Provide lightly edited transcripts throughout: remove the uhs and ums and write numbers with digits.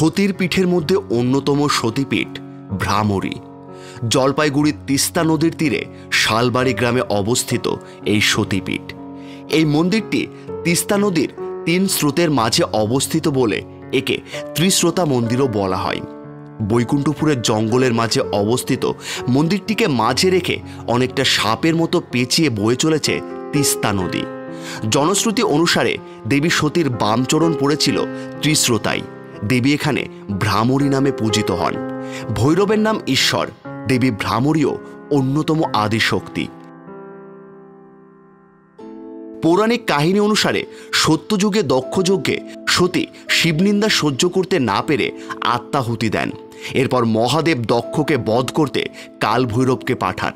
সতীর পীঠের মধ্যে অন্যতম সতীপীঠ ভ্রামরী। জলপাইগুড়ির তিস্তা নদীর তীরে শালবাড়ি গ্রামে অবস্থিত এই সতীপীঠ। এই মন্দিরটি তিস্তা নদীর 3 স্রোতের মাঝে অবস্থিত বলে একে ত্রিস্রোতা মন্দিরও বলা হয়। বৈকুণ্ঠপুরের জঙ্গলের মাঝে অবস্থিত মন্দিরটিকে মাঝে রেখে অনেকটা সাপের মতো পেঁচিয়ে বয়ে চলেছে তিস্তা নদী। জনশ্রুতি অনুসারে দেবী সতীর বামচরণ পড়েছিল ত্রিস্রোতায়। দেবী এখানে ভ্রামরী নামে পূজিত হন। ভৈরবের নাম ঈশ্বর, দেবী ভ্রামরীও অন্যতম আদিশক্তি। পৌরাণিক কাহিনী অনুসারে সত্যযুগে দক্ষযজ্ঞে সতী শিবনিন্দা সহ্য করতে না পেরে আত্মাহুতি দেন। এরপর মহাদেব দক্ষকে বধ করতে কালভৈরবকে পাঠান।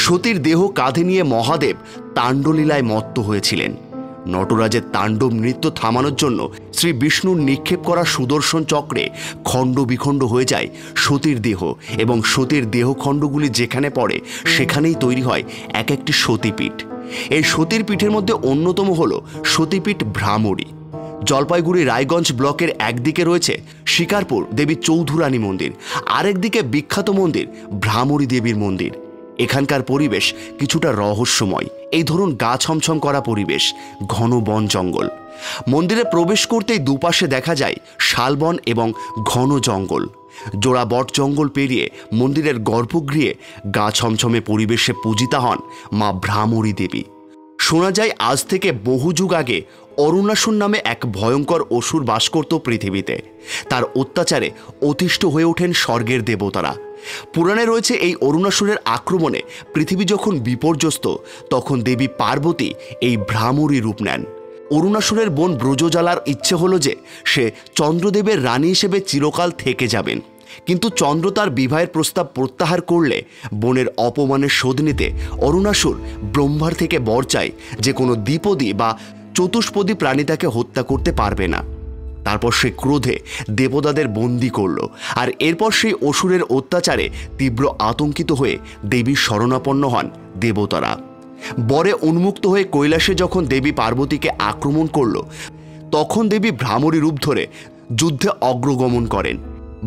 সতীর দেহ কাঁধে নিয়ে মহাদেব তাণ্ডলীলায় মত্ত হয়েছিলেন। নটরাজের তাণ্ডব নৃত্য থামানোর জন্য শ্রী বিষ্ণুর নিক্ষেপ করা সুদর্শন চক্রে খণ্ড বিখণ্ড হয়ে যায় সতীর দেহ, এবং সতীর দেহখণ্ডগুলি যেখানে পড়ে সেখানেই তৈরি হয় এক একটি সতীপীঠ। এই সতীর পীঠের মধ্যে অন্যতম হল সতীপীঠ ভ্রামরী। জলপাইগুড়ি রায়গঞ্জ ব্লকের একদিকে রয়েছে শিকারপুর দেবী চৌধুরানী মন্দির, আরেকদিকে বিখ্যাত মন্দির ভ্রামরী দেবীর মন্দির। এখানকার পরিবেশ কিছুটা রহস্যময়। এই ধরুন গা ছমছম করা পরিবেশ, ঘন বন জঙ্গল। মন্দিরে প্রবেশ করতেই দুপাশে দেখা যায় শালবন এবং ঘন জঙ্গল। জোড়া বট জঙ্গল পেরিয়ে মন্দিরের গর্ভগৃহে গা ছমছমে পরিবেশে পূজিতা হন মা ভ্রামরী দেবী। শোনা যায় আজ থেকে বহু যুগ আগে অরুণাসুর নামে এক ভয়ঙ্কর অসুর বাস করত পৃথিবীতে। তার অত্যাচারে অতিষ্ঠ হয়ে ওঠেন স্বর্গের দেবতারা। পুরাণে রয়েছে এই অরুণাসুরের আক্রমণে পৃথিবী যখন বিপর্যস্ত, তখন দেবী পার্বতী এই ভ্রামরী রূপ নেন। অরুণাসুরের বোন ব্রজজালার ইচ্ছে হলো যে সে চন্দ্রদেবের রানী হিসেবে চিরকাল থেকে যাবেন, কিন্তু চন্দ্র তার বিবাহের প্রস্তাব প্রত্যাহার করলে বোনের অপমানের শোধ নিতে অরুণাসুর ব্রহ্মার থেকে বর চায় যে কোনো দ্বিপদী বা চতুষ্পদী প্রাণী তাকে হত্যা করতে পারবে না। তারপর সে ক্রোধে দেবতাদের বন্দি করল, আর এরপর সেই অসুরের অত্যাচারে তীব্র আতঙ্কিত হয়ে দেবীর শরণাপন্ন হন দেবতারা। বরে উন্মুক্ত হয়ে কৈলাসে যখন দেবী পার্বতীকে আক্রমণ করল, তখন দেবী ভ্রামরী রূপ ধরে যুদ্ধে অগ্রগমন করেন।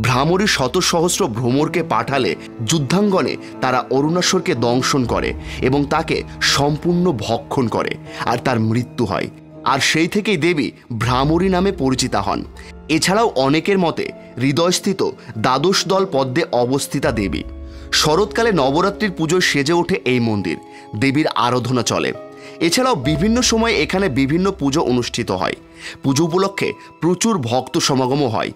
ভ্রামরী শত সহস্র ভ্রমরকে পাঠালে যুদ্ধাঙ্গনে তারা অরুণাসুরকে দংশন করে এবং তাকে সম্পূর্ণ ভক্ষণ করে, আর তার মৃত্যু হয়। আর সেই থেকেই দেবী ভ্রামরী নামে পরিচিতা হন। এছাড়াও অনেকের মতে হৃদয়স্থিত দ্বাদশ দল পদ্মে অবস্থিতা দেবী। শরৎকালে নবরাত্রির পুজোয় সেজে ওঠে এই মন্দির, দেবীর আরাধনা চলে। এছাড়াও বিভিন্ন সময়ে এখানে বিভিন্ন পুজো অনুষ্ঠিত হয়। পুজো উপলক্ষে প্রচুর ভক্ত সমাগমও হয়।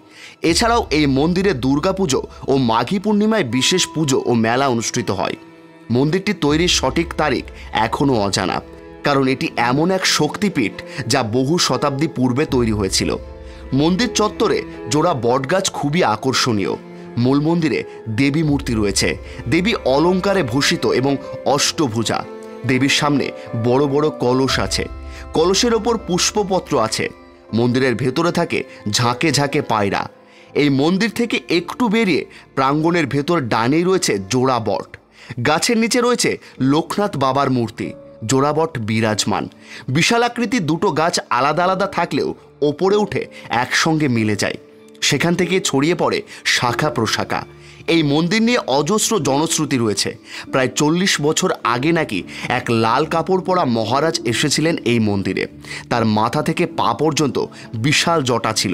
এছাড়াও এই মন্দিরে দুর্গাপুজো ও মাঘী পূর্ণিমায় বিশেষ পুজো ও মেলা অনুষ্ঠিত হয়। মন্দিরটি তৈরির সঠিক তারিখ এখনও অজানা, কারণ এটি এমন এক শক্তিপীঠ যা বহু শতাব্দী পূর্বে তৈরি হয়েছিল। মন্দির চত্বরে জোড়া বটগাছ খুবই আকর্ষণীয়। মূল মন্দিরে দেবী মূর্তি রয়েছে। দেবী অলঙ্কারে ভূষিত এবং অষ্টভুজা। দেবীর সামনে বড় বড় কলস আছে। কলসের ওপর পুষ্পপত্র আছে। মন্দিরের ভেতরে থাকে ঝাঁকে ঝাঁকে পায়রা। এই মন্দির থেকে একটু বেরিয়ে প্রাঙ্গণের ভেতর ডানেই রয়েছে জোড়া বট। গাছের নিচে রয়েছে লোকনাথ বাবার মূর্তি। জোড়াবট বিরাজমান। বিশালাকৃতির দুটো গাছ আলাদা আলাদা থাকলেও ওপরে উঠে একসঙ্গে মিলে যায়। সেখান থেকে ছড়িয়ে পড়ে শাখা প্রশাখা। এই মন্দির নিয়ে অজস্র জনশ্রুতি রয়েছে। প্রায় 40 বছর আগে নাকি এক লাল কাপড় পরা মহারাজ এসেছিলেন এই মন্দিরে। তার মাথা থেকে পা পর্যন্ত বিশাল জটা ছিল।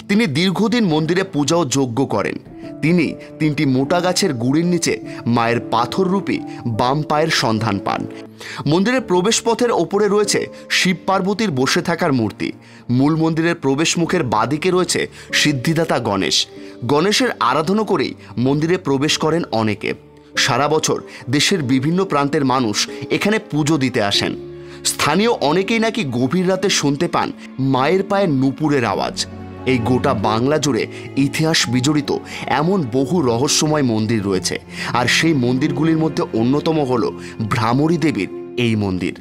তিনি দীর্ঘদিন মন্দিরে পূজা ও যজ্ঞ করেন। তিনি 3টি মোটা গাছের গুড়ির নিচে মায়ের পাথররূপী বাম পায়ের সন্ধান পান। মন্দিরের প্রবেশপথের ওপরে রয়েছে শিব পার্বতীর বসে থাকার মূর্তি। মূল মন্দিরের প্রবেশ মুখের বাদিকে রয়েছে সিদ্ধিদাতা গণেশ। গণেশের আরাধনা করেই মন্দিরে প্রবেশ করেন অনেকে। সারা বছর দেশের বিভিন্ন প্রান্তের মানুষ এখানে পুজো দিতে আসেন। স্থানীয় অনেকেই নাকি গভীর রাতে শুনতে পান মায়ের পায়ের নূপুরের আওয়াজ। এই গোটা বাংলা জুড়ে ইতিহাস বিজড়িত এমন বহু রহস্যময় মন্দির রয়েছে, আর সেই মন্দিরগুলির মধ্যে অন্যতম হল ভ্রামরী দেবীর এই মন্দির।